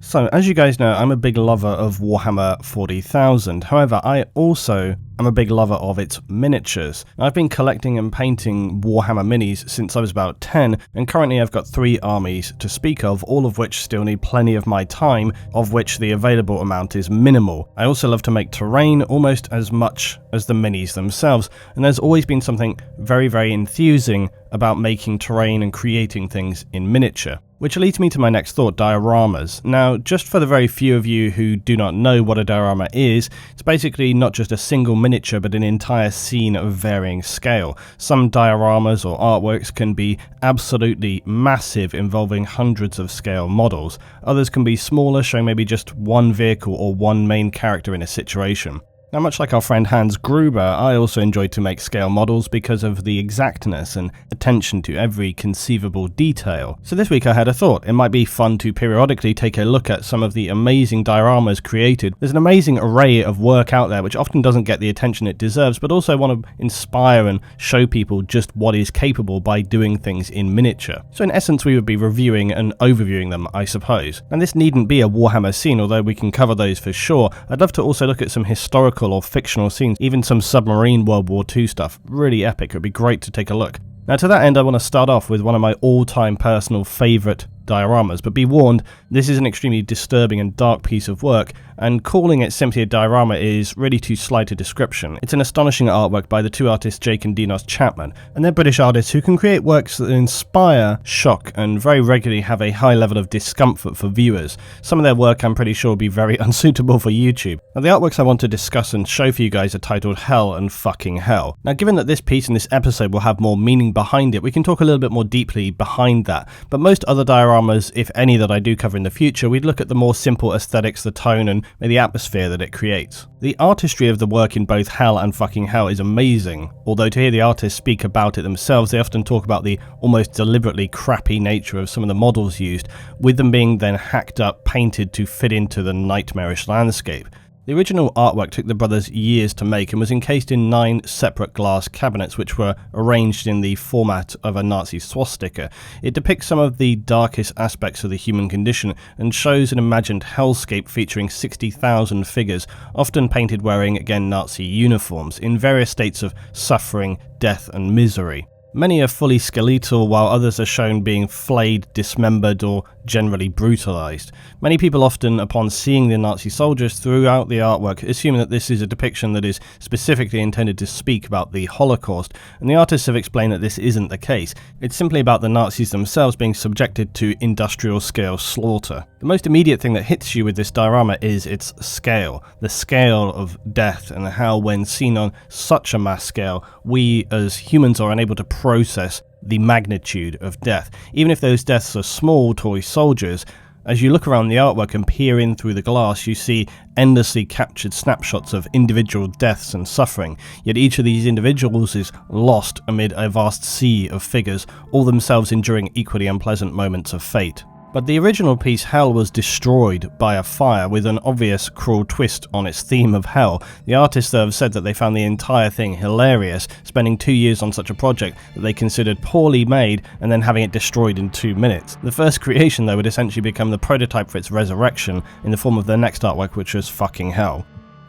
So, as you guys know, I'm a big lover of Warhammer 40,000. However, I also am a big lover of its miniatures. I've been collecting and painting Warhammer minis since I was about 10, and currently I've got 3 armies to speak of, all of which still need plenty of my time, of which the available amount is minimal. I also love to make terrain almost as much as the minis themselves, and there's always been something very, very enthusing about making terrain and creating things in miniature. Which leads me to my next thought, dioramas. Now, just for the very few of you who do not know what a diorama is, it's basically not just a single miniature but an entire scene of varying scale. Some dioramas or artworks can be absolutely massive, involving hundreds of scale models. Others can be smaller, showing maybe just one vehicle or one main character in a situation. Now, much like our friend Hans Gruber, I also enjoy to make scale models because of the exactness and attention to every conceivable detail. So this week I had a thought. It might be fun to periodically take a look at some of the amazing dioramas created. There's an amazing array of work out there which often doesn't get the attention it deserves, but also want to inspire and show people just what is capable by doing things in miniature. So in essence, we would be reviewing and overviewing them, I suppose. And this needn't be a Warhammer scene, although we can cover those for sure. I'd love to also look at some historical or fictional scenes, even some submarine World War II stuff. Really epic. It would be great to take a look. Now, to that end, I want to start off with one of my all-time personal favourite dioramas, but be warned, this is an extremely disturbing and dark piece of work, and calling it simply a diorama is really too slight a description. It's an astonishing artwork by the 2 artists Jake and Dinos Chapman, and they're British artists who can create works that inspire, shock, and very regularly have a high level of discomfort for viewers. Some of their work, I'm pretty sure, will be very unsuitable for YouTube. Now, the artworks I want to discuss and show for you guys are titled Hell and Fucking Hell. Now, given that this piece in this episode will have more meaning behind it, we can talk a little bit more deeply behind that, but most other dioramas, if any that I do cover in the future, we'd look at the more simple aesthetics, the tone, and the atmosphere that it creates. The artistry of the work in both Hell and Fucking Hell is amazing, although to hear the artists speak about it themselves, they often talk about the almost deliberately crappy nature of some of the models used, with them being then hacked up, painted to fit into the nightmarish landscape. The original artwork took the brothers years to make and was encased in 9 separate glass cabinets which were arranged in the format of a Nazi swastika. It depicts some of the darkest aspects of the human condition and shows an imagined hellscape featuring 60,000 figures, often painted wearing, again, Nazi uniforms, in various states of suffering, death and misery. Many are fully skeletal, while others are shown being flayed, dismembered, or generally brutalized. Many people often, upon seeing the Nazi soldiers throughout the artwork, assume that this is a depiction that is specifically intended to speak about the Holocaust, and the artists have explained that this isn't the case. It's simply about the Nazis themselves being subjected to industrial-scale slaughter. The most immediate thing that hits you with this diorama is its scale, the scale of death, and how when seen on such a mass scale, we as humans are unable to process the magnitude of death. Even if those deaths are small toy soldiers, as you look around the artwork and peer in through the glass, you see endlessly captured snapshots of individual deaths and suffering, yet each of these individuals is lost amid a vast sea of figures, all themselves enduring equally unpleasant moments of fate. But the original piece, Hell, was destroyed by a fire with an obvious cruel twist on its theme of hell. The artists though have said that they found the entire thing hilarious, spending 2 years on such a project that they considered poorly made and then having it destroyed in 2 minutes. The first creation though would essentially become the prototype for its resurrection in the form of their next artwork, which was Fucking Hell.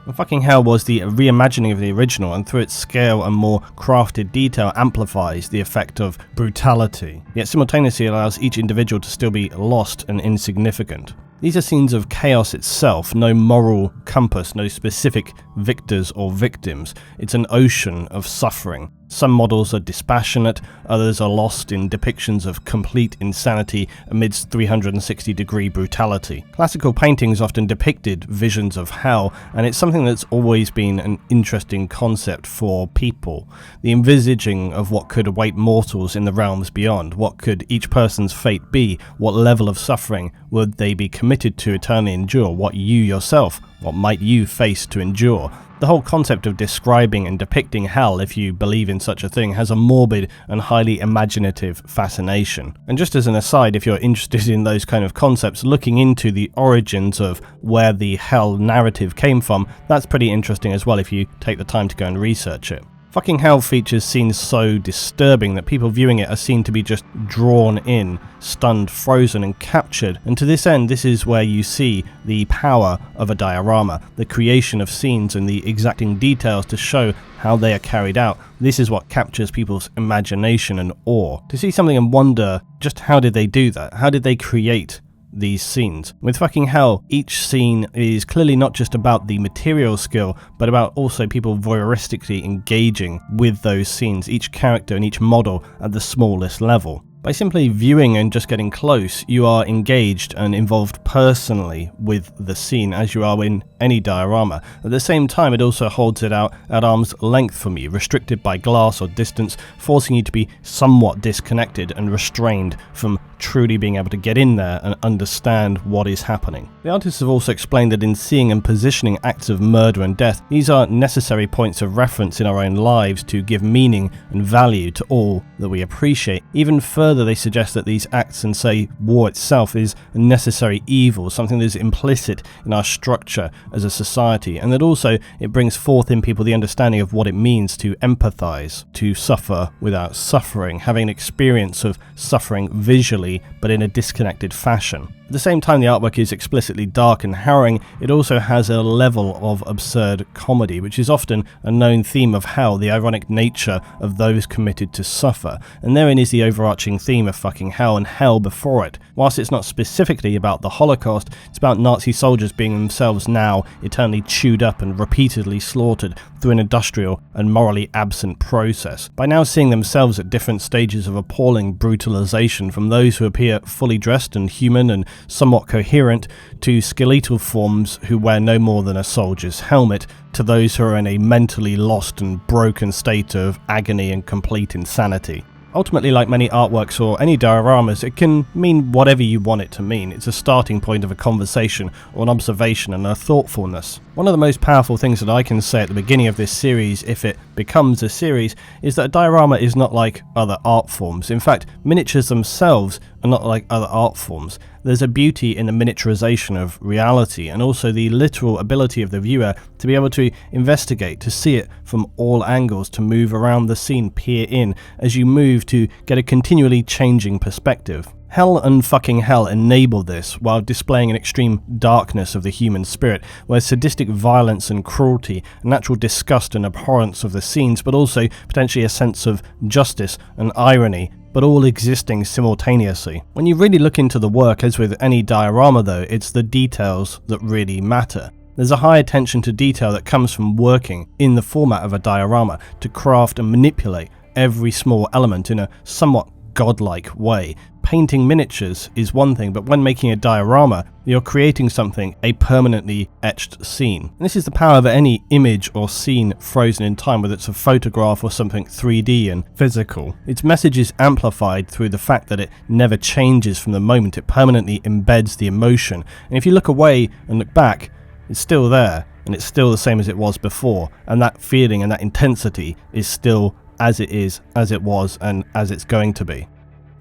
And Fucking Hell was the reimagining of the original, and through its scale and more crafted detail amplifies the effect of brutality, yet simultaneously allows each individual to still be lost and insignificant. These are scenes of chaos itself, no moral compass, no specific victors or victims. It's an ocean of suffering. Some models are dispassionate, others are lost in depictions of complete insanity amidst 360-degree brutality. Classical paintings often depicted visions of hell, and it's something that's always been an interesting concept for people. The envisaging of what could await mortals in the realms beyond. What could each person's fate be? What level of suffering would they be committed to eternally endure? What you yourself, what might you face to endure? The whole concept of describing and depicting hell, if you believe in such a thing, has a morbid and highly imaginative fascination. And just as an aside, if you're interested in those kind of concepts, looking into the origins of where the hell narrative came from, that's pretty interesting as well if you take the time to go and research it. Fucking Hell features scenes so disturbing that people viewing it are seen to be just drawn in, stunned, frozen and captured, and to this end this is where you see the power of a diorama, the creation of scenes and the exacting details to show how they are carried out. This is what captures people's imagination and awe. To see something and wonder just how did they do that? How did they create these scenes? With Fucking Hell, each scene is clearly not just about the material skill, but about also people voyeuristically engaging with those scenes, each character and each model at the smallest level. By simply viewing and just getting close, you are engaged and involved personally with the scene as you are in any diorama. At the same time, it also holds it out at arm's length from you, restricted by glass or distance, forcing you to be somewhat disconnected and restrained from truly being able to get in there and understand what is happening. The artists have also explained that in seeing and positioning acts of murder and death, these are necessary points of reference in our own lives to give meaning and value to all that we appreciate. Even further, they suggest that these acts and say war itself is a necessary evil, something that is implicit in our structure as a society, and that also it brings forth in people the understanding of what it means to empathize, to suffer without suffering, having an experience of suffering visually but in a disconnected fashion. At the same time the artwork is explicitly dark and harrowing, it also has a level of absurd comedy, which is often a known theme of hell, the ironic nature of those committed to suffer, and therein is the overarching theme of Fucking Hell and hell before it. Whilst it's not specifically about the Holocaust, it's about Nazi soldiers being themselves now eternally chewed up and repeatedly slaughtered through an industrial and morally absent process. By now seeing themselves at different stages of appalling brutalization, from those who appear fully dressed and human and somewhat coherent, to skeletal forms who wear no more than a soldier's helmet, to those who are in a mentally lost and broken state of agony and complete insanity. Ultimately, like many artworks or any dioramas, it can mean whatever you want it to mean. It's a starting point of a conversation or an observation and a thoughtfulness. One of the most powerful things that I can say at the beginning of this series, if it becomes a series, is that a diorama is not like other art forms. In fact, miniatures themselves are not like other art forms. There's a beauty in the miniaturization of reality, and also the literal ability of the viewer to be able to investigate, to see it from all angles, to move around the scene, peer in as you move, to get a continually changing perspective. Hell and Fucking Hell enable this while displaying an extreme darkness of the human spirit, where sadistic violence and cruelty, a natural disgust and abhorrence of the scenes, but also potentially a sense of justice and irony, but all existing simultaneously. When you really look into the work, as with any diorama though, it's the details that really matter. There's a high attention to detail that comes from working in the format of a diorama to craft and manipulate every small element in a somewhat godlike way. Painting miniatures is one thing, but when making a diorama, you're creating something, a permanently etched scene. And this is the power of any image or scene frozen in time, whether it's a photograph or something 3D and physical. Its message is amplified through the fact that it never changes from the moment. It permanently embeds the emotion. And if you look away and look back, it's still there, and it's still the same as it was before. And that feeling and that intensity is still as it is, as it was, and as it's going to be.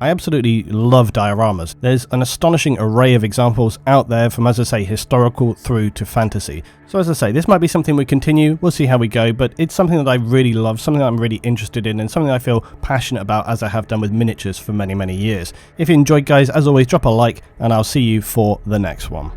I absolutely love dioramas. There's an astonishing array of examples out there, from, as I say, historical through to fantasy. So as I say, this might be something we continue, we'll see how we go, but it's something that I really love, something that I'm really interested in, and something I feel passionate about, as I have done with miniatures for many, many years. If you enjoyed, guys, as always, drop a like, and I'll see you for the next one.